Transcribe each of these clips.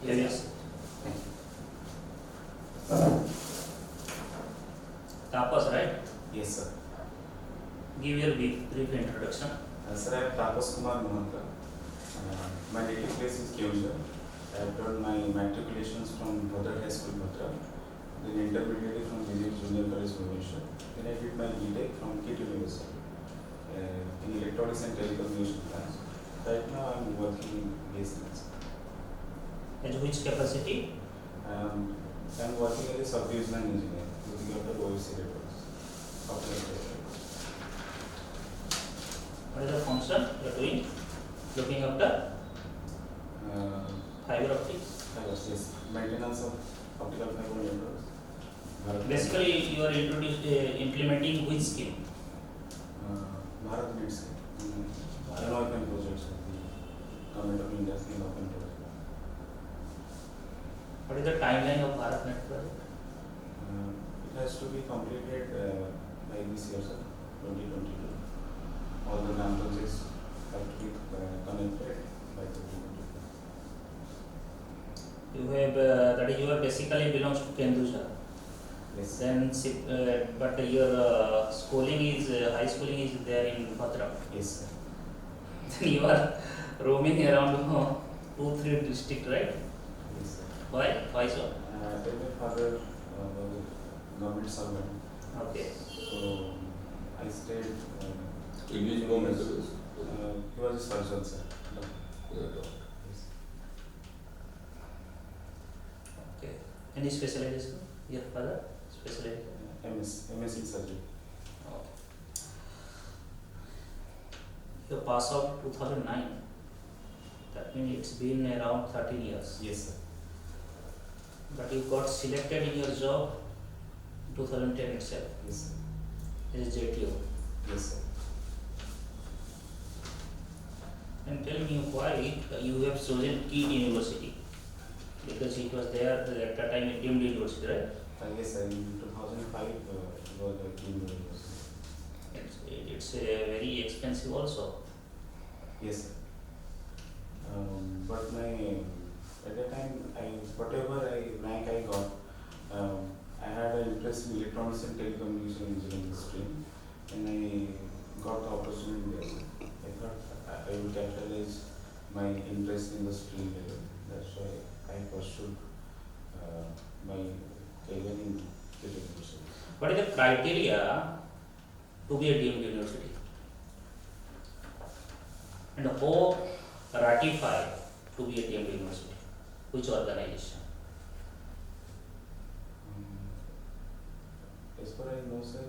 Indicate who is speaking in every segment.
Speaker 1: Yes. Tapas, right?
Speaker 2: Yes, sir.
Speaker 1: Give your brief introduction.
Speaker 2: Sir, I am Tapas Kumar Mahanta. My native place is Kyonja. I have done my matriculations from Bhadra High School, Bhadra. Then intermediate from Vijay Junior College, Bhubaneswar. Then I did my B.Tech from KIT University in Electronics and Telecommunication branch. Right now I am working in BSNS.
Speaker 1: At which capacity?
Speaker 2: I am working as a sub-divisional engineer looking after OCS networks.
Speaker 1: What is the function you are doing? Looking after fiber optics.
Speaker 2: Yes, maintenance of optical fiber networks.
Speaker 1: Basically, you are implementing which scheme?
Speaker 2: Bharat Net scheme. Open projects of the Government of India scheme open project.
Speaker 1: What is the timeline of Bharat Net project?
Speaker 2: It has to be completed by this year, sir, 2022. All the RAM projects have to be connected by 2022.
Speaker 1: You have that is your basically belongs to Kendusha.
Speaker 2: Yes.
Speaker 1: Then, but your schooling is high schooling is there in Bhadra.
Speaker 2: Yes, sir.
Speaker 1: Then you are roaming around 2-3 district, right?
Speaker 2: Yes, sir.
Speaker 1: Why? Why so?
Speaker 2: My father was a government servant.
Speaker 1: Okay.
Speaker 2: So I stayed.
Speaker 3: English government service.
Speaker 2: He was a surgeon, sir. Yes.
Speaker 1: Okay. Any specialization? Your father specialization?
Speaker 2: MS in surgery.
Speaker 1: Okay. You passed out 2009. That means it's been around 13 years.
Speaker 2: Yes, sir.
Speaker 1: But you got selected in your job 2010 itself.
Speaker 2: Yes, sir.
Speaker 1: As JTO.
Speaker 2: Yes, sir.
Speaker 1: And tell me why you have chosen KIT University? Because it was there at that time a deemed university, right?
Speaker 2: Yes, sir. In 2005, it was a Key University.
Speaker 1: It's very expensive also.
Speaker 2: Yes, sir. But at that time, whatever rank I got, I had an interest in electronics and telecommunication engineering stream, and I got the opportunity there. I thought I would capitalize my interest in the stream level. That's why I pursued my career in telecommunication.
Speaker 1: What is the criteria to be a deemed university? And who ratify to be a deemed university? Which organization?
Speaker 2: As far as I know, sir,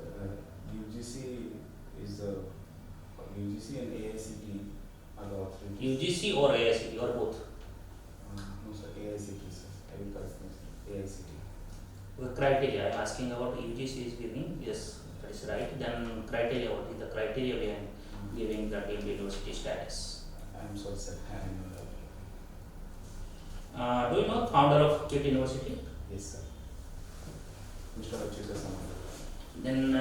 Speaker 2: UGC is the UGC and AICT are the authorities.
Speaker 1: UGC or AICT or both?
Speaker 2: No, sir, AICT, sir. I will correct myself. AICT.
Speaker 1: The criteria, I am asking about UGC is giving, yes, that is right. Then criteria, what is the criteria behind giving the deemed university status?
Speaker 2: I am sorry, sir. I am not aware.
Speaker 1: Do you know founder of KIT University?
Speaker 2: Yes, sir. Mr. Achyuta Samantha.
Speaker 1: Then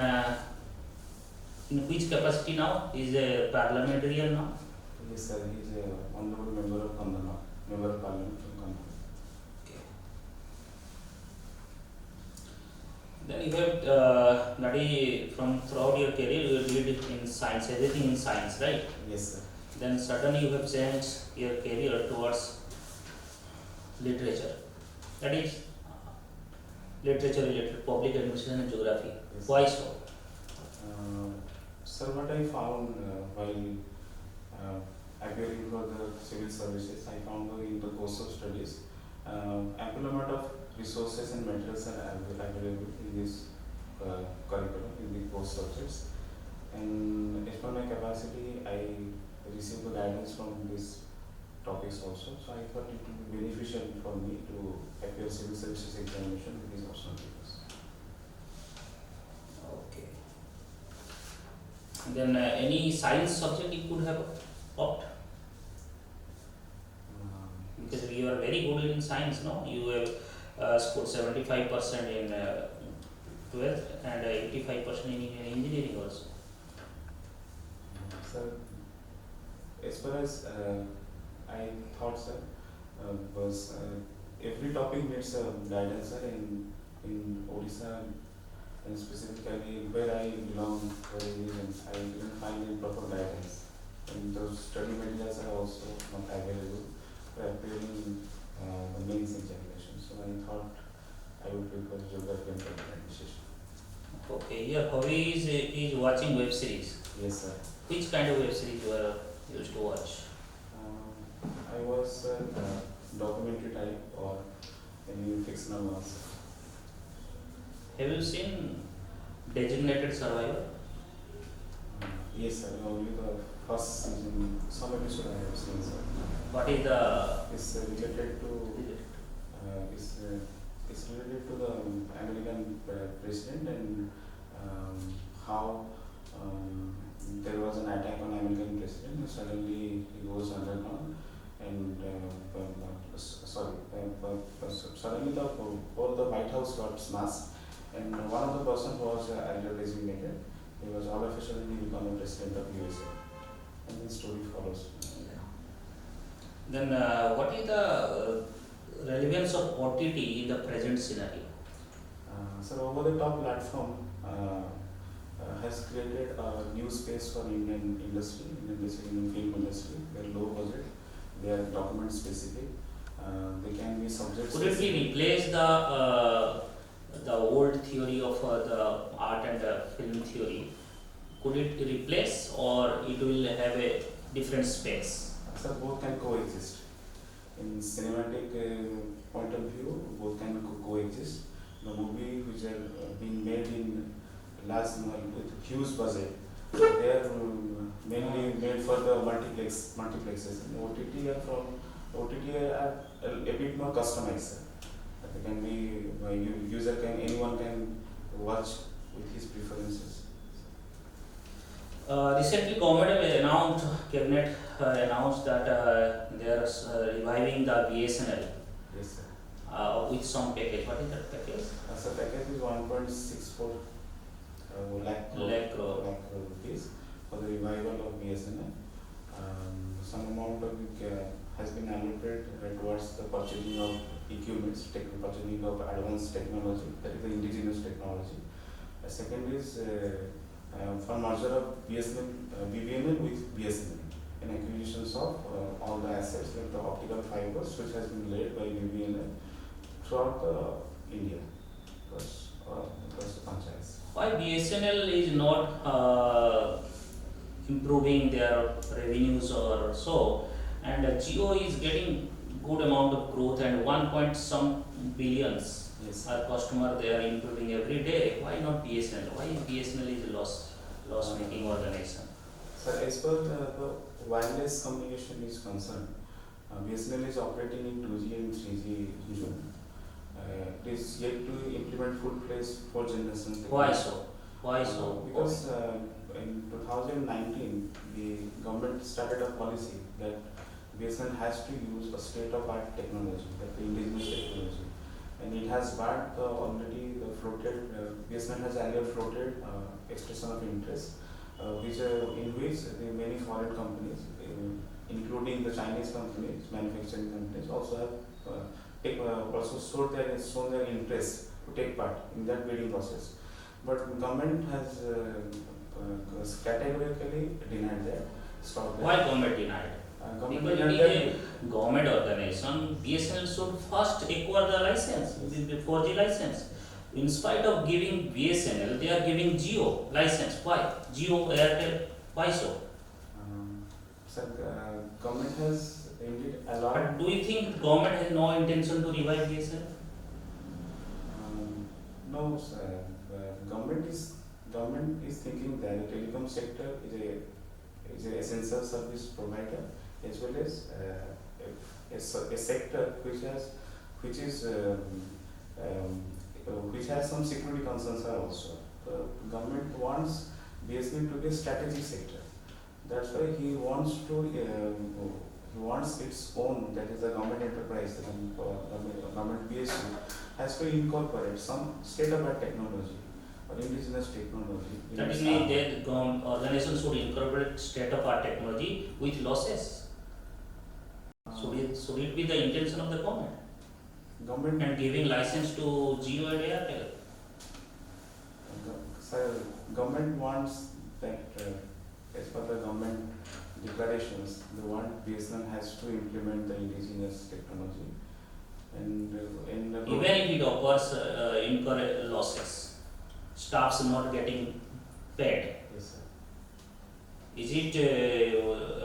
Speaker 1: in which capacity now? Is a parliamentarian now?
Speaker 2: Yes, sir. He is a honorable member of Kandama, member of parliament from Kandama.
Speaker 1: Okay. Then you have study from throughout your career you did in science, everything in science, right?
Speaker 2: Yes, sir.
Speaker 1: Then suddenly you have changed your career towards literature. That is literature related, public administration and geography.
Speaker 2: Yes.
Speaker 1: Why so?
Speaker 2: Sir, what I found while appearing for the civil services, I found in the course of studies, ample amount of resources and materials are available in this curriculum, in the course subjects. And as per my capacity, I received the guidance from these topics also. So I thought it would be beneficial for me to appear civil services examination with these optional papers.
Speaker 1: Okay. And then any science subject you could have opted? Because you are very good in science, no? You have scored 75% in 12th and 85% in engineering also.
Speaker 2: Sir, as far as I thought, sir, was every topic needs a guidance, sir. In Odisha, and specifically where I belong, where I live, I didn't find any proper guidance. And those study materials are also not available for appearing the mains examination. So I thought I would prefer geography and public administration.
Speaker 1: Okay, your hobby is watching web series.
Speaker 2: Yes, sir.
Speaker 1: Which kind of web series you are used to watch?
Speaker 2: I was documentary type or any fictional ones.
Speaker 1: Have you seen Designated Survivor?
Speaker 2: Yes, sir. Only the first season, some episode I have seen, sir.
Speaker 1: What is the
Speaker 2: It's related to it's related to the American president and how there was an attack on American president and suddenly he goes underground and suddenly the all the White House got smashed and one of the person was either designated. He was all of a sudden he become a president of USA and the story follows.
Speaker 1: Then what is the relevance of OTT in the present scenario?
Speaker 2: So over-the-top platform has created a new space for Indian industry, Indian film industry. They're low budget, they are document specific, they can be subject.
Speaker 1: Could it be replace the old theory of the art and the film theory? Could it replace or it will have a different space?
Speaker 2: So both can coexist. In cinematic point of view, both can coexist. The movie which are being made in large with huge budget, they are mainly made for the multiplexes. And OTT are a bit more customized. They can be anyone can watch with his preferences.
Speaker 1: Recently, cabinet announced that they are reviving the BSNL
Speaker 2: Yes, sir.
Speaker 1: with some package. What is that package?
Speaker 2: So package is 1.64 lakh crore rupees for the revival of BSNL. Some amount of it has been allocated towards the purchasing of equipments, purchasing of advanced technology, that is the indigenous technology. Second is for merger of BBNL with BSNL and acquisitions of all the assets like the optical fibers which has been laid by BBNL throughout India across the franchise.
Speaker 1: Why BSNL is not improving their revenues or so, and Jio is getting good amount of growth and 1 point some billions
Speaker 2: Yes.
Speaker 1: are customer they are improving every day. Why not BSNL? Why BSNL is a loss making organization?
Speaker 2: So as per the wireless communication is concerned, BSNL is operating in 2G and 3G zone. It is yet to implement full-fledged 4th generation technology.
Speaker 1: Why so? Why so?
Speaker 2: Because in 2019, the government started a policy that BSNL has to use a state-of-art technology, that the indigenous technology, and it has backed already the floated. BSNL has earlier floated expression of interest, in which the many foreign companies, including the Chinese companies, manufacturing companies, also have also shown their interest to take part in that bidding process. But government has categorically denied that. Stopped that.
Speaker 1: Why government denied?
Speaker 2: Government
Speaker 1: Because
Speaker 2: denied
Speaker 1: it is
Speaker 2: that.
Speaker 1: a government organization, BSNL should first acquire the license, the 4G license. In spite of giving BSNL, they are giving Jio license. Why? Jio, Airtel, why so?
Speaker 2: Sir, government has indeed allowed.
Speaker 1: But do you think government has no intention to revive BSNL?
Speaker 2: No, sir. Government is thinking that the telecom sector is a essential service provider as well as a sector which has some security concerns are also. The government wants BSNL to be a strategic sector. That's why he wants its own, that is a government enterprise, government PSU has to incorporate some state-of-art technology or indigenous technology.
Speaker 1: That is mean that organization should incorporate state-of-art technology with losses. Should it be the intention of the government?
Speaker 2: Government,
Speaker 1: and giving license to Jio and Airtel.
Speaker 2: sir, government wants that, as per the government declarations, the one BSNL has to implement the indigenous technology. And in the
Speaker 1: Even if it occurs incur losses, staffs not getting paid.
Speaker 2: yes, sir.
Speaker 1: Is it,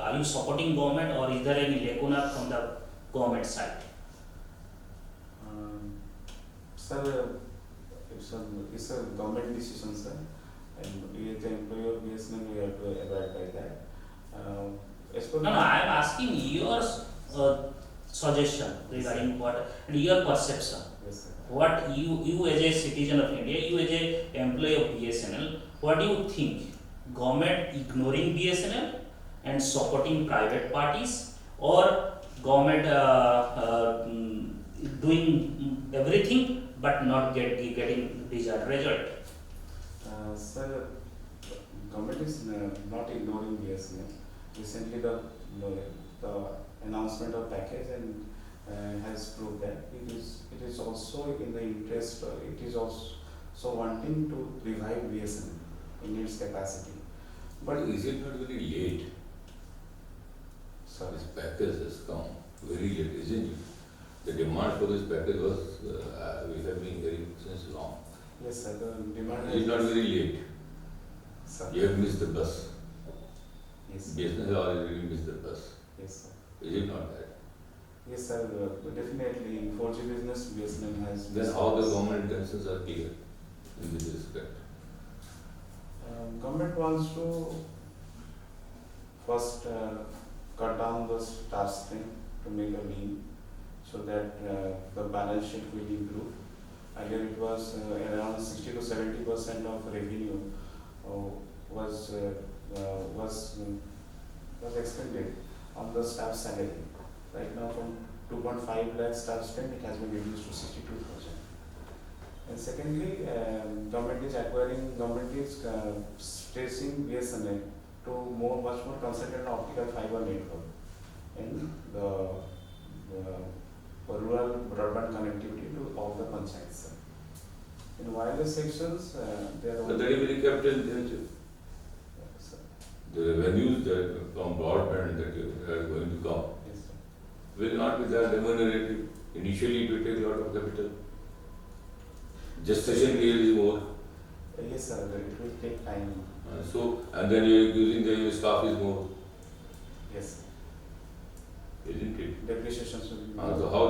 Speaker 1: are you supporting government or is there any lacuna from the government side?
Speaker 2: Sir, it's a government decision, sir, and we as the employer of BSNL, we have to abide by that. As per
Speaker 1: No, I am asking your suggestion regarding what, and your perception.
Speaker 2: yes, sir.
Speaker 1: What you as a citizen of India, you as a employee of BSNL, what do you think? Government ignoring BSNL and supporting private parties, or government doing everything but not getting desired result?
Speaker 2: Sir, government is not ignoring BSNL. Recently, the announcement of package and has proved that it is also in the interest. It is also wanting to revive BSNL in its capacity.
Speaker 3: But is it not very late?
Speaker 2: Sorry.
Speaker 3: This package has come very late, isn't it? The demand for this package was, we have been hearing since long.
Speaker 2: Yes, sir. The demand
Speaker 3: It is not very late.
Speaker 2: Sir.
Speaker 3: You have missed the bus.
Speaker 2: Yes.
Speaker 3: Business has already missed the bus.
Speaker 2: Yes, sir.
Speaker 3: Is it not that?
Speaker 2: Yes, sir. Definitely, 4G business BSNL has.
Speaker 3: Then how the government intentions are clear in this respect?
Speaker 2: Government wants to first cut down the staff strength to make a lean, so that the balance sheet will improve. Earlier it was around 60 to 70% of revenue was expended on the staff salary. Right now, from 2.5 lakh staff strength, it has been reduced to 62,000. And secondly, government is stressing BSNL to much more concentrate on optical fiber network and the rural broadband connectivity to all the panchayats. In wireless sections, there are
Speaker 3: But that is very capital intensive.
Speaker 2: Sir.
Speaker 3: The revenues that from broadband that are going to come
Speaker 2: Yes, sir.
Speaker 3: will not be that remunerative. Initially it will take a lot of capital. Gestation period is more.
Speaker 2: Yes, sir. It will take time.
Speaker 3: And then you are using the staff is more,
Speaker 2: Yes, sir.
Speaker 3: isn't it?
Speaker 2: Depreciation should be.
Speaker 3: So how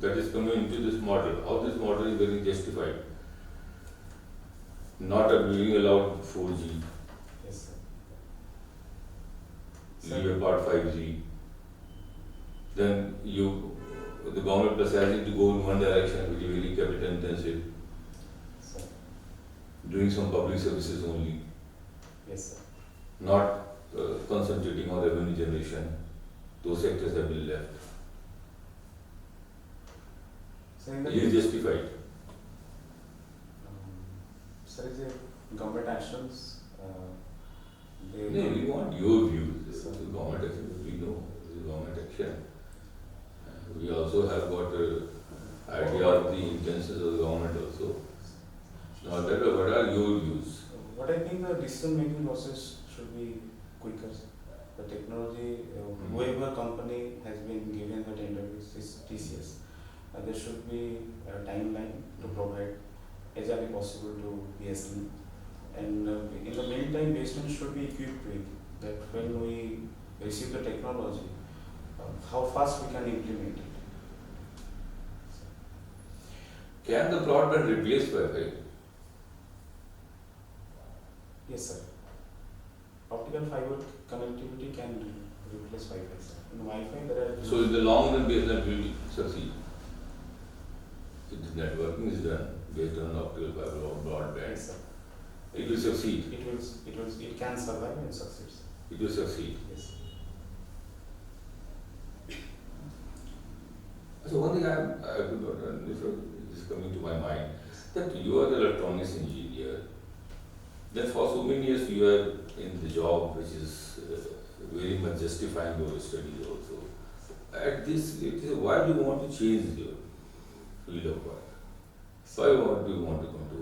Speaker 3: that is coming into this model, how this model is very justified? Not being allowed 4G,
Speaker 2: Yes, sir.
Speaker 3: leave apart 5G. Then the government deciding to go in one direction, which is very capital intensive,
Speaker 2: Sir.
Speaker 3: doing some public services only,
Speaker 2: Yes, sir.
Speaker 3: not concentrating on revenue generation. Those sectors have been left.
Speaker 2: So in the
Speaker 3: It is justified.
Speaker 2: sir, is a government actions. They
Speaker 3: No, we want your views.
Speaker 2: Sir.
Speaker 3: The government action, we know this is government action. We also have got an idea of the intentions of the government also. Now, what are your views?
Speaker 2: What I think the decision making process should be quicker. The technology, whoever company has been given the tender is TCS. There should be a timeline to provide as early possible to BSNL. And in the meantime, BSNL should be equipped with that when we receive the technology, how fast we can implement it.
Speaker 3: Can the broadband replace Wi-Fi?
Speaker 2: Yes, sir. Optical fiber connectivity can replace Wi-Fi, sir. In Wi-Fi, there are.
Speaker 3: So in the long run, BSNL will succeed. If the networking is done based on optical fiber or broadband,
Speaker 2: Yes, sir.
Speaker 3: it will succeed.
Speaker 2: It can survive and succeed, sir.
Speaker 3: It will succeed.
Speaker 2: Yes.
Speaker 3: So one thing I could not, this is coming to my mind, that you are the electronics engineer. Then for so many years you are in the job which is very much justifying your studies also. At this, why do you want to change field of work. Why do you want to come to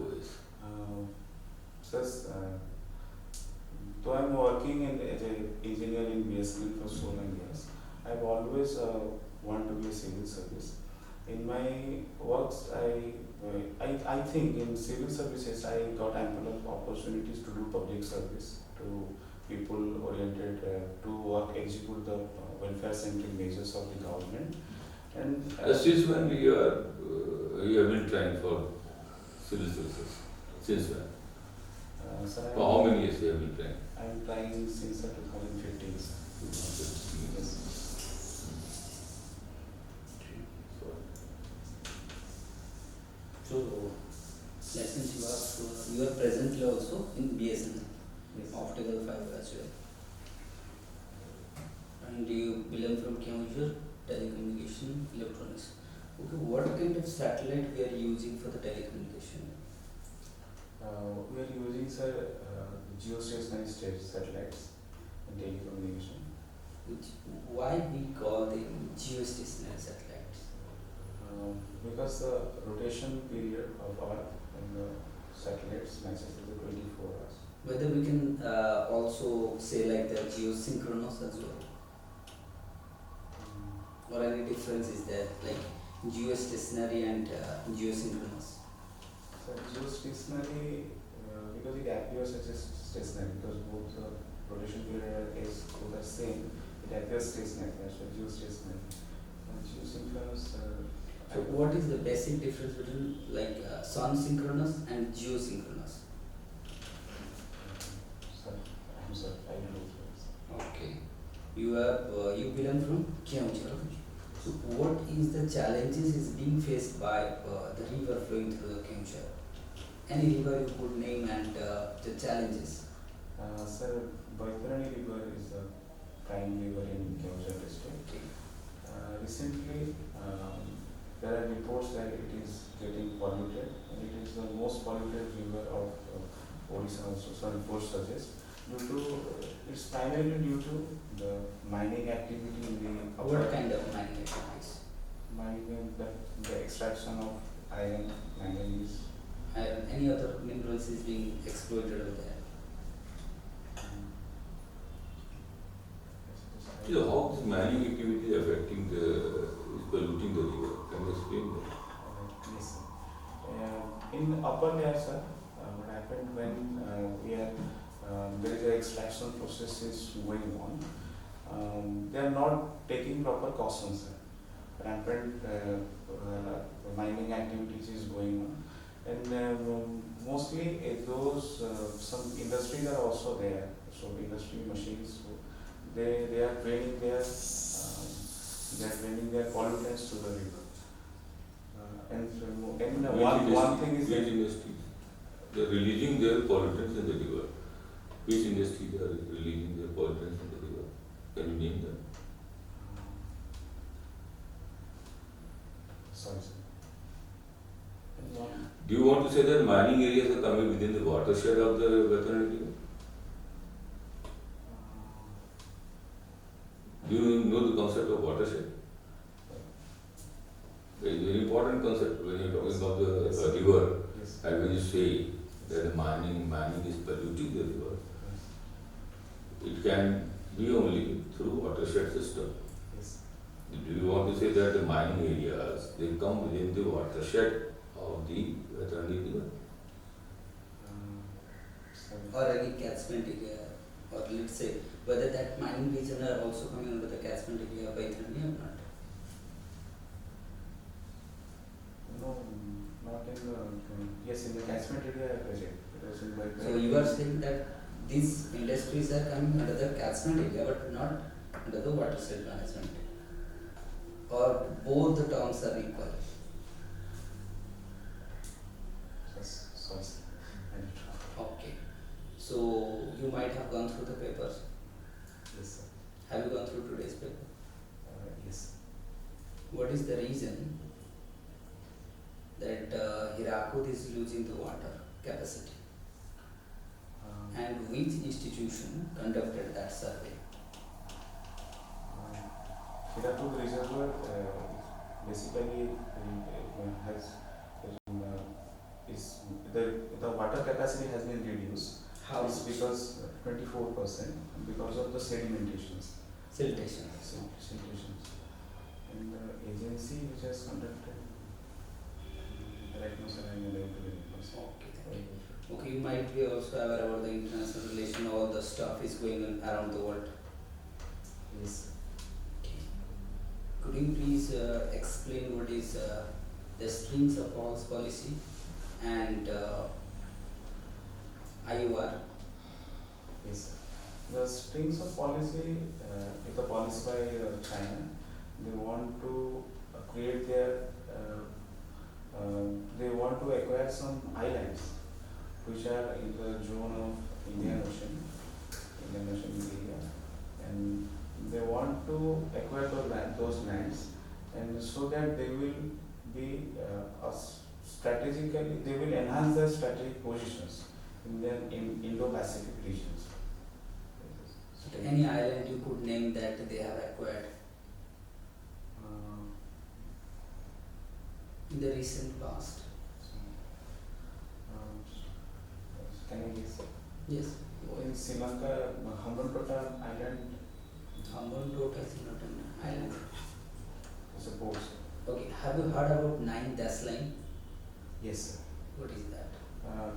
Speaker 3: OS?
Speaker 2: Though I'm working as an engineer in BSNL for so many years, I've always wanted to be a civil service. In my works, I think in civil services I got ample of opportunities to do public service, to people oriented, to work, execute the welfare centric measures of the government. And
Speaker 3: Since when you have been trying for civil services? Since when?
Speaker 2: sir,
Speaker 3: For how many years you have been trying?
Speaker 2: I'm trying since 2015. Sir. Yes.
Speaker 1: So, that means you are presently also in BSNL,
Speaker 2: Yes.
Speaker 1: optical fiber as well. And you belong from Kumar, telecommunication, electronics. Okay, what kind of satellite we are using for the telecommunication?
Speaker 2: We are using geostationary satellites in telecommunication.
Speaker 1: Why we call them geostationary satellites?
Speaker 2: Because the rotation period of Earth and the satellites matches to the 24 hours.
Speaker 1: Whether we can also say like the geosynchronous as well, or any difference is there, like geostationary and geosynchronous?
Speaker 2: So geostationary, because it appears as a stationary, because both the rotation period is both the same, it appears stationary, that's why geostationary. And geosynchronous.
Speaker 1: So what is the basic difference between like sun synchronous and geosynchronous?
Speaker 2: I'm sorry, I don't know.
Speaker 1: Okay. You belong from Keonjhar. So what is the challenges is being faced by the river flowing through the Keonjhar? Any river you could name and the challenges?
Speaker 2: Sir, Baitarani River is the prime river in Keonjhar district.
Speaker 1: Okay.
Speaker 2: Recently, there are reports that it is getting polluted, and it is the most polluted river of Odisha also. Some reports suggest it's primarily due to the mining activity in the
Speaker 1: What kind of mining activities?
Speaker 2: mining, the extraction of iron, manganese.
Speaker 1: Iron, any other minerals is being exploited over there?
Speaker 3: So how this mining activity is affecting is polluting the river? Can you explain that?
Speaker 2: Yes, sir. In upper layer, sir, what happened when there is an extraction process is going on, they are not taking proper cautions, sir. Rampant mining activities is going on, and mostly those some industries are also there. So industry machines, so they are draining their pollutants to the river. One thing is
Speaker 3: which industry? They are releasing their pollutants in the river. Which industry they are releasing their pollutants in the river? Can you name them?
Speaker 2: sorry, sir.
Speaker 3: Do you want to say that mining areas are coming within the watershed of the Baitarani river? Do you know the concept of watershed? It's a very important concept when you are talking about the river.
Speaker 2: Yes.
Speaker 3: And when you say that the mining is polluting the river, it can be only through watershed system.
Speaker 2: Yes.
Speaker 3: Do you want to say that the mining areas, they come within the watershed of the Baitarani river?
Speaker 2: Sorry.
Speaker 1: Or any catchment area, or let's say whether that mining region are also coming under the catchment area by Baitarani or not?
Speaker 2: No, not in the, yes, in the catchment area project. It was in Baitarani.
Speaker 1: So you are saying that these industries are coming under the catchment area but not under the watershed management, or both the terms are equal?
Speaker 2: Yes, sorry, sir. I need to-
Speaker 1: Okay. So you might have gone through the papers.
Speaker 2: Yes, sir.
Speaker 1: Have you gone through today's paper?
Speaker 2: Yes.
Speaker 1: What is the reason that Hirakud is losing the water capacity, and which institution conducted that survey?
Speaker 2: Hirakud Reservoir basically has is the water capacity has been reduced.
Speaker 4: How?
Speaker 2: It's because 24% because of the sedimentations.
Speaker 4: Siltation.
Speaker 2: Sedimentations. And the agency which has conducted right now, sir, I'm unable to verify.
Speaker 4: Okay, thank you. Okay, you might be also aware about the international relation, all the stuff is going on around the world.
Speaker 2: Yes.
Speaker 4: Okay. Could you please explain what is the strings of pause policy and IUR?
Speaker 2: Yes, sir. The strings of policy, is a policy by China. They want to create their, they want to acquire some islands which are in the zone of Indian Ocean area, and they want to acquire those lands, and so that they will be strategically, they will enhance their strategic positions in the Indo-Pacific regions.
Speaker 4: Any island you could name that they have acquired
Speaker 2: Uh,
Speaker 4: in the recent past?
Speaker 2: um, can I guess?
Speaker 4: Yes.
Speaker 2: In Sri Lanka, Hambantota Island
Speaker 4: Hambantota is not an island.
Speaker 2: is a port.
Speaker 4: Okay, have you heard about 9 dash line?
Speaker 2: Yes, sir.
Speaker 4: What is that?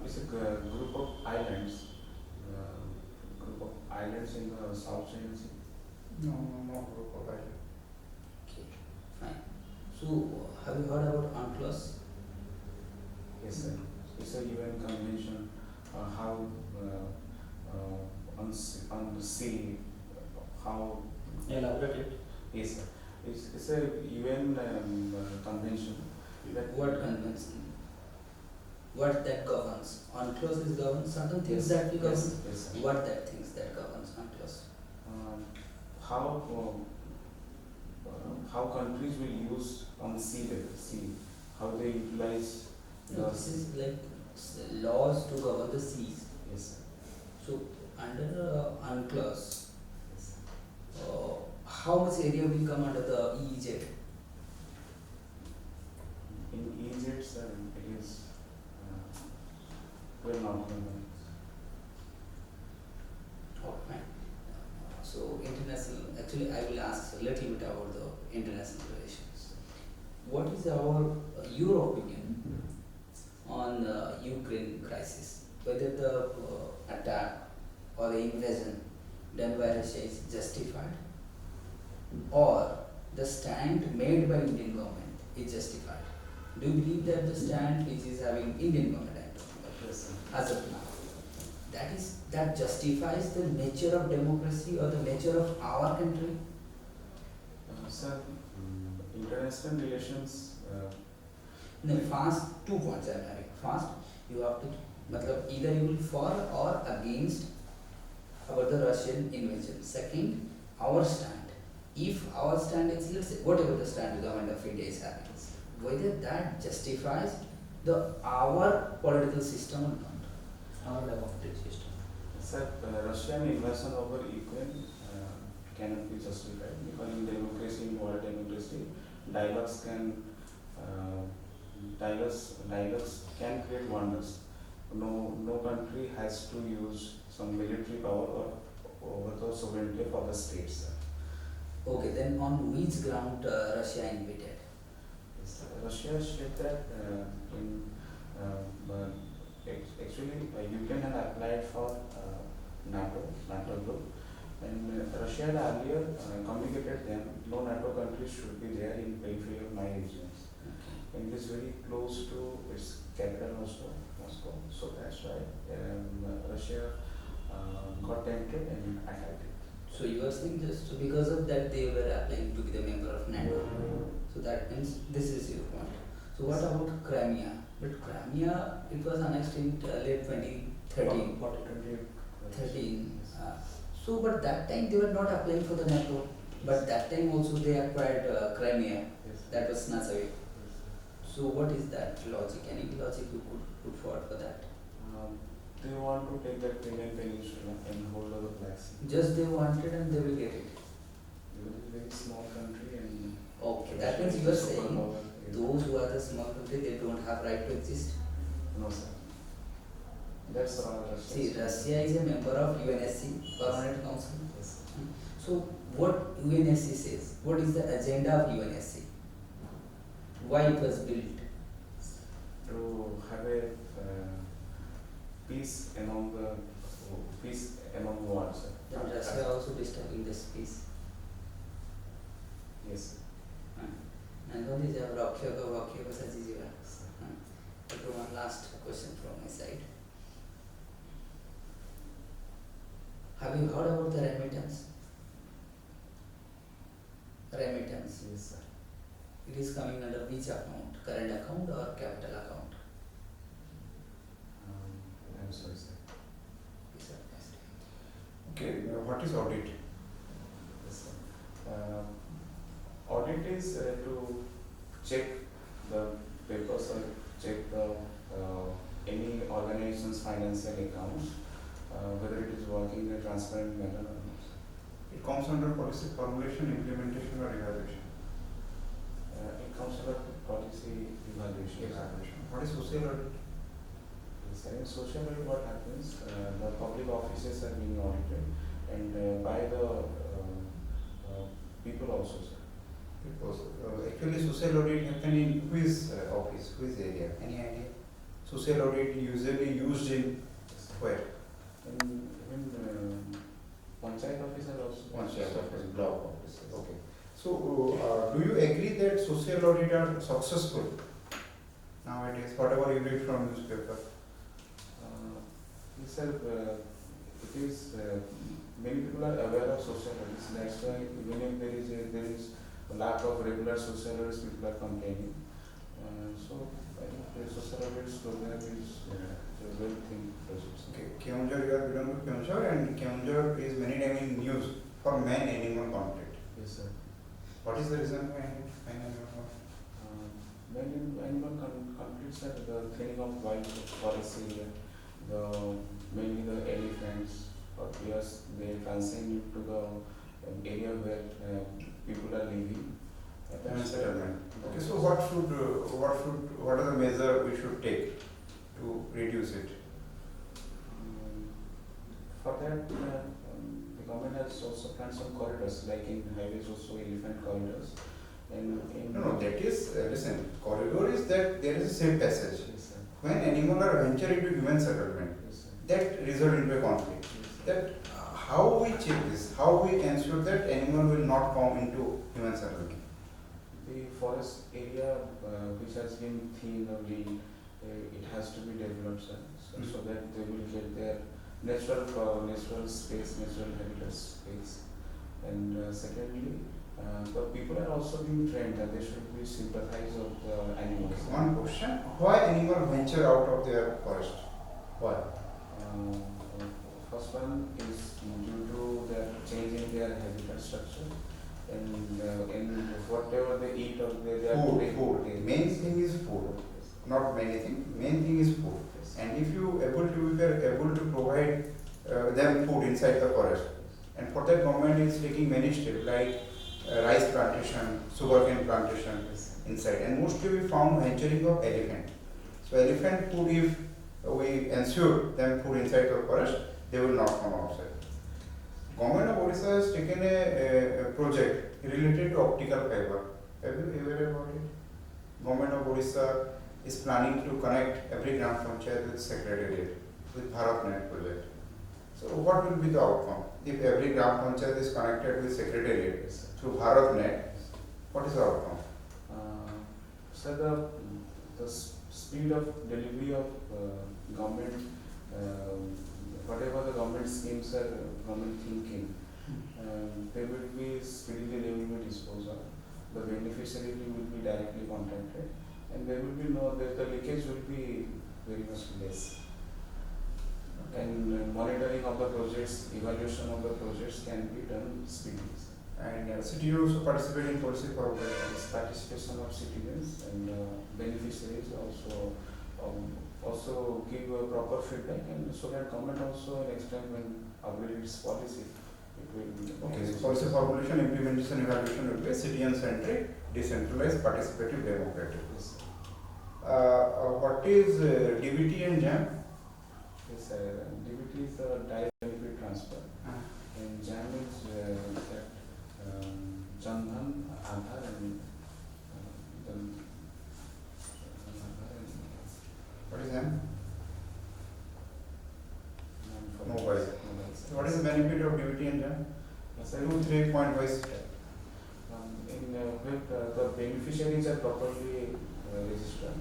Speaker 2: It's a group of islands. In the South China Sea.
Speaker 5: No group of island.
Speaker 4: Okay, fine. So, have you heard about UNCLOS?
Speaker 2: Yes, sir. It's a UN convention. How on the sea, how.
Speaker 1: Elaborate it.
Speaker 2: Yes, sir. It's a UN convention.
Speaker 4: What convention? What that governs? UNCLOS is governs certain things that we govern.
Speaker 2: Yes, yes, sir.
Speaker 4: What that things that governs UNCLOS?
Speaker 2: How countries will use on the sea level, how they utilize
Speaker 4: No, this is like laws to govern the seas.
Speaker 2: yes, sir.
Speaker 4: So, under UNCLOS,
Speaker 2: Yes.
Speaker 4: how much area will come under the EEZ?
Speaker 2: In Egypt, sir, it is 12 nautical miles.
Speaker 4: Oh, fine. So, international, actually, I will ask a little bit about the international relations. What is your opinion on the Ukraine crisis? Whether the attack or the invasion done by Russia is justified, or the stand made by Indian government is justified? Do you believe that the stand which is having Indian government, I'm talking about,
Speaker 2: Yes, sir.
Speaker 4: as of now, that justifies the nature of democracy or the nature of our country?
Speaker 2: Sir, international relations,
Speaker 4: No, fast 2 points I'm having. First, you have to, matlab, either you will for or against about the Russian invasion. Second, our stand. If our stand is, let's say, whatever the stand the government of India is having, whether that justifies our political system or not.
Speaker 1: Our democratic system.
Speaker 2: sir, Russian invasion over Ukraine cannot be justified because in democracy, in world democracy, dialogues can create wonders. No country has to use some military power or over the sovereignty of other states, sir.
Speaker 4: Okay, then on which ground Russia invaded?
Speaker 2: Russia said that actually Ukraine had applied for NATO group, and Russia had earlier communicated them no NATO countries should be there in periphery of my regions, and it is very close to its capital Moscow. So that's why Russia got tempted and attacked it.
Speaker 4: So you are saying just because of that they were applying to be the member of NATO. So that means this is your point. So what about Crimea? But Crimea, it was annexed in late 2013. 13. So but that time they were not applying for the NATO. But that time also they acquired Crimea.
Speaker 2: Yes.
Speaker 4: That was snatched away. So what is that logic? Any logic you could put forward for that?
Speaker 2: They want to take that Crimean Peninsula and hold over the Black Sea.
Speaker 4: Just they wanted and they will get it.
Speaker 2: It is a very small country and
Speaker 4: Okay, that means you are saying
Speaker 2: Superpower is-
Speaker 4: those who are the small country, they don't have right to exist.
Speaker 2: No, sir. That's all Russia.
Speaker 4: See, Russia is a member of UNSC, Permanent Council.
Speaker 2: Yes.
Speaker 4: So what UNSC says, what is the agenda of UNSC? Why it was built?
Speaker 2: To have a peace among the world, sir.
Speaker 4: Then Russia also disturbing this peace.
Speaker 2: Yes, sir.
Speaker 4: And what is your Rakhyaka Sajijiva? Okay, one last question from my side. Have you heard about the remittance? Remittance.
Speaker 2: Yes, sir.
Speaker 4: It is coming under which account? Current account or capital account?
Speaker 2: I'm sorry, sir.
Speaker 4: Yes, sir.
Speaker 5: Okay, what is audit?
Speaker 2: Yes, sir. Audit is to check the papers or check the any organization's financial accounts, whether it is working in a transparent manner or not.
Speaker 5: It comes under policy formulation, implementation or evaluation.
Speaker 2: It comes under policy evaluation.
Speaker 5: What is social audit?
Speaker 2: Yes, in social audit, what happens? The public offices are being audited, and by the people also, sir.
Speaker 5: Because actually social audit happen in which office, which area? Any idea? Social audit usually used in where?
Speaker 2: And even panchayat office are also.
Speaker 5: Panchayat office, block office. Okay. So do you agree that social audit are successful nowadays? Whatever you read from newspaper.
Speaker 2: Yes, sir. It is many people are aware of social audits. That's why even if there is a lack of regular social audits, people are complaining. So I think the social audits program is a well think project.
Speaker 5: Okay, Keonjhar, you are belong to Keonjhar, and Keonjhar is many times in news for man-animal conflict.
Speaker 2: Yes, sir.
Speaker 5: What is the reason behind man-animal conflict?
Speaker 2: When animal conflicts are the clearing of wild forest area, mainly the elephants or bears, they transcend to the area where people are living.
Speaker 5: Human settlement. Okay, so what are the measure we should take to reduce it?
Speaker 2: For that, the government has also planned some corridors, like in highways also elephant corridors. And in
Speaker 5: No, that is, listen, corridor is that there is a safe passage.
Speaker 2: Yes, sir.
Speaker 5: When animal are venture into human settlement,
Speaker 2: Yes, sir.
Speaker 5: that result into a conflict.
Speaker 2: Yes, sir.
Speaker 5: That how we check this, how we ensure that animal will not come into human settlement.
Speaker 2: The forest area which has been thin or lean, it has to be developed, sir, so that they will get their natural space, natural habitat space. And secondly, the people are also being trained that they should be sympathize of the animals.
Speaker 5: One question, why animal venture out of their forest? Why?
Speaker 2: First one is due to their change in their habitat structure, and in whatever they eat or they are
Speaker 5: Food. Main thing is food, not many things. Main thing is food.
Speaker 2: Yes.
Speaker 5: And if you are able to provide them food inside the forest, and for that government is taking many steps like rice plantation, sugarcane plantation
Speaker 2: Yes.
Speaker 5: inside, and mostly we found venturing of elephant. So elephant food, if we ensure them food inside the forest, they will not come outside. Government of Odisha has taken a project related to optical fiber. Have you ever about it? Government of Odisha is planning to connect every Gram Panchayat with Secretariat with BharatNet project. So what will be the outcome? If every Gram Panchayat is connected with Secretariat
Speaker 2: Yes, sir.
Speaker 5: through BharatNet, what is the outcome?
Speaker 2: So the speed of delivery of government, whatever the government schemes are government thinking, they will be speedily they will be disposed of. The beneficiary will be directly contacted, and there will be the leakage will be very much less. And monitoring of the projects, evaluation of the projects can be done speedily.
Speaker 5: And city also participate in policy formulation.
Speaker 2: This participation of citizens and beneficiaries also give a proper feedback, and so that government also next time when upgrade its policy, it will.
Speaker 5: Okay, so policy formulation, implementation, evaluation will be citizen centric, decentralized, participative, democratic.
Speaker 2: Yes, sir.
Speaker 5: What is DBT and JAM?
Speaker 2: Yes, sir. DBT is the direct benefit transfer, and JAM is that Jan Dhan, Aadhaar, and then
Speaker 5: What is JAM?
Speaker 2: for
Speaker 5: Mobile. So what is the benefit of DBT and JAM?
Speaker 2: Yes, sir.
Speaker 5: 2-3 point wise.
Speaker 2: With the beneficiaries are properly registered.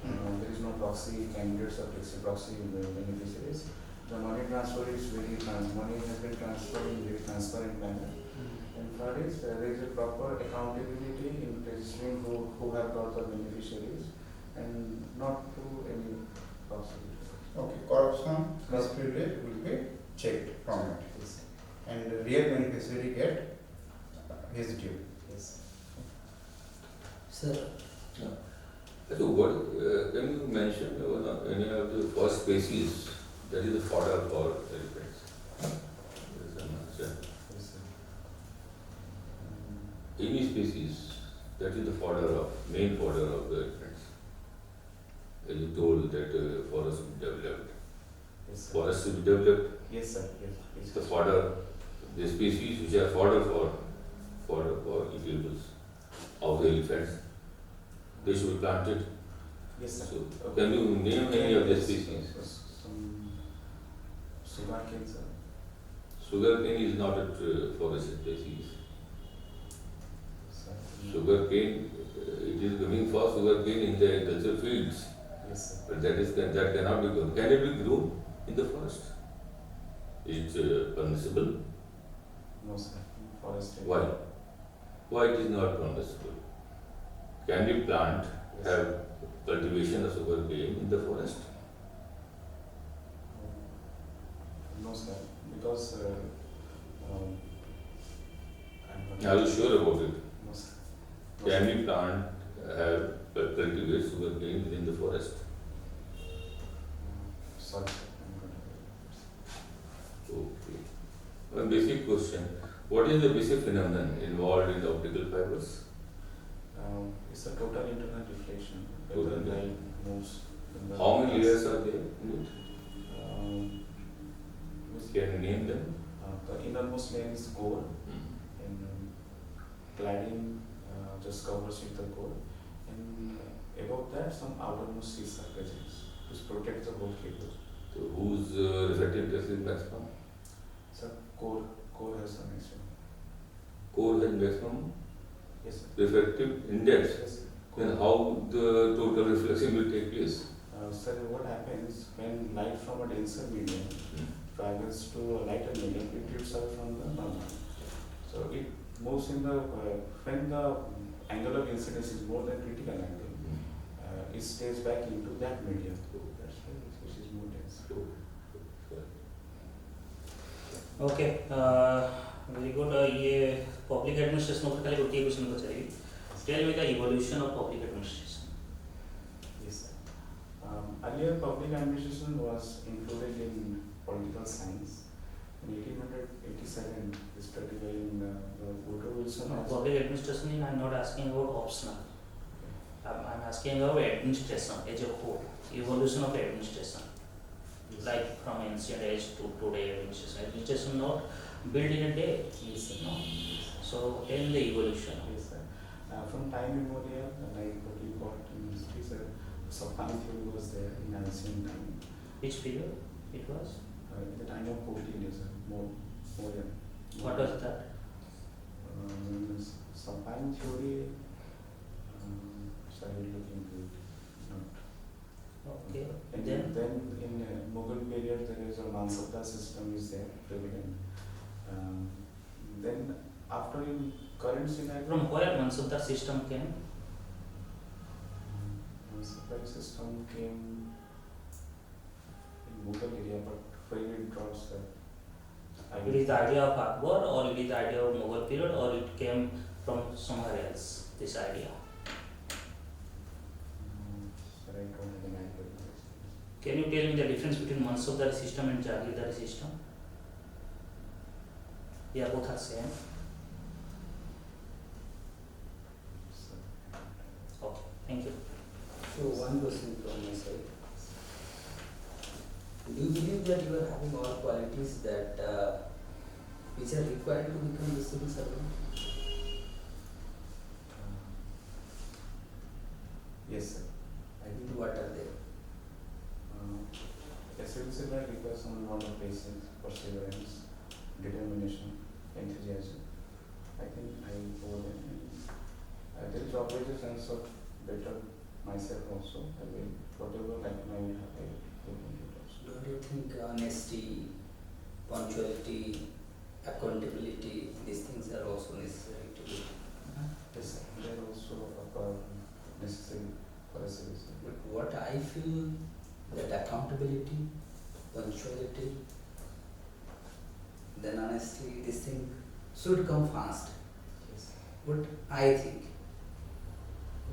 Speaker 2: There is no proxy candidates or proxy beneficiaries. The money transfer is money has been transferred in very transparent manner. And third is there is a proper accountability in registering who have got the beneficiaries and not to any proxy.
Speaker 5: Okay, corruption, misprivilege will be checked from it.
Speaker 2: Yes.
Speaker 5: And the real beneficiary get his due.
Speaker 2: Yes.
Speaker 4: Sir,
Speaker 3: So what, can you mention any of the first species that is the fodder for elephants? Yes, I'm not sure.
Speaker 2: Yes, sir.
Speaker 3: Any species that is the main fodder of the elephants. As you told that forest will be developed.
Speaker 2: Yes, sir.
Speaker 3: Forest will be developed,
Speaker 2: Yes, sir. Yes. Yes.
Speaker 3: the fodder, the species which are fodder for eatables of the elephants, they should be planted.
Speaker 2: Yes, sir.
Speaker 3: So, can you name any of the species?
Speaker 2: Some sugar cane, sir.
Speaker 3: Sugarcane is not a forest species.
Speaker 2: Sir.
Speaker 3: Sugarcane, it is coming for sugarcane in the agricultural fields,
Speaker 2: Yes, sir.
Speaker 3: but that cannot be grown. Can it be grown in the forest? Is it permissible?
Speaker 2: No, sir. Forest.
Speaker 3: Why? Why it is not permissible? Can we plant, have cultivation of sugarcane in the forest?
Speaker 2: No, sir. Because I'm
Speaker 3: Are you sure about it?
Speaker 2: No, sir. No,
Speaker 3: Can
Speaker 2: sir.
Speaker 3: we plant, cultivate sugarcane within the forest?
Speaker 2: Sorry, sir. I'm going
Speaker 3: Okay. One basic question. What is the basic phenomenon involved in the optical fibers?
Speaker 2: it's a total internal deflection.
Speaker 3: Total
Speaker 2: Whether the
Speaker 3: internal.
Speaker 2: light moves. in the
Speaker 3: How many
Speaker 2: glass.
Speaker 3: layers are there in it?
Speaker 2: With,
Speaker 3: Can you name them?
Speaker 2: the innermost layer is core, and cladding just covers with the core, and above that some outermost sheets are present to protect the whole cable.
Speaker 3: So whose refractive index is maximum?
Speaker 2: So core has the maximum.
Speaker 3: Core has maximum
Speaker 2: Yes, sir.
Speaker 3: refractive index.
Speaker 2: Yes, sir.
Speaker 3: Then how the total reflection will take place?
Speaker 2: Sir, what happens when light from a denser medium travels to a lighter medium, it drifts out from the normal. So it moves in the, when the angle of incidence is more than critical angle, it stays back into that medium. That's why which is more dense.
Speaker 1: Okay very good ये public administration ऊपर खाली गोटे question पचारि tell me the evolution of public administration
Speaker 2: Yes, sir. Earlier, public administration was included in political science. In 1887, this particular in Woodrow Wilson.
Speaker 1: Public administration I am not asking about optional I am asking about administration as a whole evolution of administration like from ancient age to today administration not built in a day.
Speaker 2: Yes, sir.
Speaker 1: No. So tell the evolution.
Speaker 2: Yes, sir. From time immemorial, like what you got in history, sir, supply theory was there in ancient time.
Speaker 1: Which period it was?
Speaker 2: At the time of Portuguese, more than.
Speaker 1: What was that?
Speaker 2: Supply theory. So I will look into it. Not.
Speaker 1: Okay.
Speaker 2: And then in Mughal period, there is a Mansabdar system is there prevalent. Then after in current scenario,
Speaker 1: From where Mansabdar system came?
Speaker 2: Mansabdar system came in Mughal area, but where it drops the.
Speaker 1: It is the idea of Akbar or it is the idea of Mughal period or it came from somewhere else, this idea?
Speaker 2: Sir, I don't have an idea.
Speaker 1: Can you tell me the difference between Mansabdar system and Jagirdari system? Yeah, both are same.
Speaker 2: Sir,
Speaker 4: So one question from my side. Do you believe that you are having all qualities that which are required to become the civil servant?
Speaker 2: Yes, sir. I think
Speaker 4: What are they?
Speaker 2: a civil servant requires only one of patience, perseverance, determination, enthusiasm. I think I hold them. And there is always a sense of better myself also. I will whatever like I will have, I will do it also.
Speaker 4: Don't you think honesty, punctuality, accountability, these things are also necessary to be?
Speaker 2: Yes, sir. They are also necessary for a civil servant.
Speaker 4: But what I feel that accountability, punctuality, then honesty, this thing should come fast.
Speaker 2: Yes.
Speaker 4: What I think.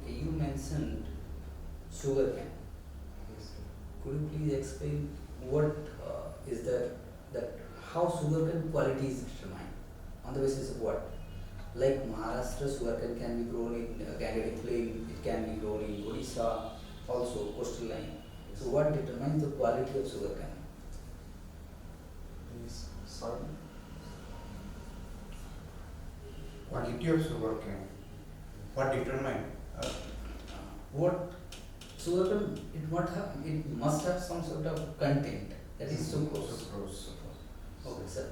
Speaker 4: Okay, you mentioned sugarcane.
Speaker 2: Yes, sir.
Speaker 4: Could you please explain what is that how sugarcane quality is determined? On the basis of what? Like Maharashtra, sugarcane can be grown in Gangetic Plain, it can be grown in Odisha, also coastal line. So what determines the quality of sugarcane?
Speaker 2: Please, sorry.
Speaker 5: Quality of sugarcane. What determine?
Speaker 4: What sugarcane it must have some sort of content that is sucrose.
Speaker 5: Sucrose.
Speaker 4: Okay, sir.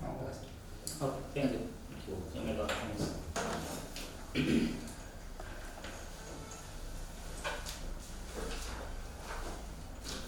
Speaker 5: Oh.
Speaker 1: Okay, thank you. You may go.
Speaker 2: Thanks.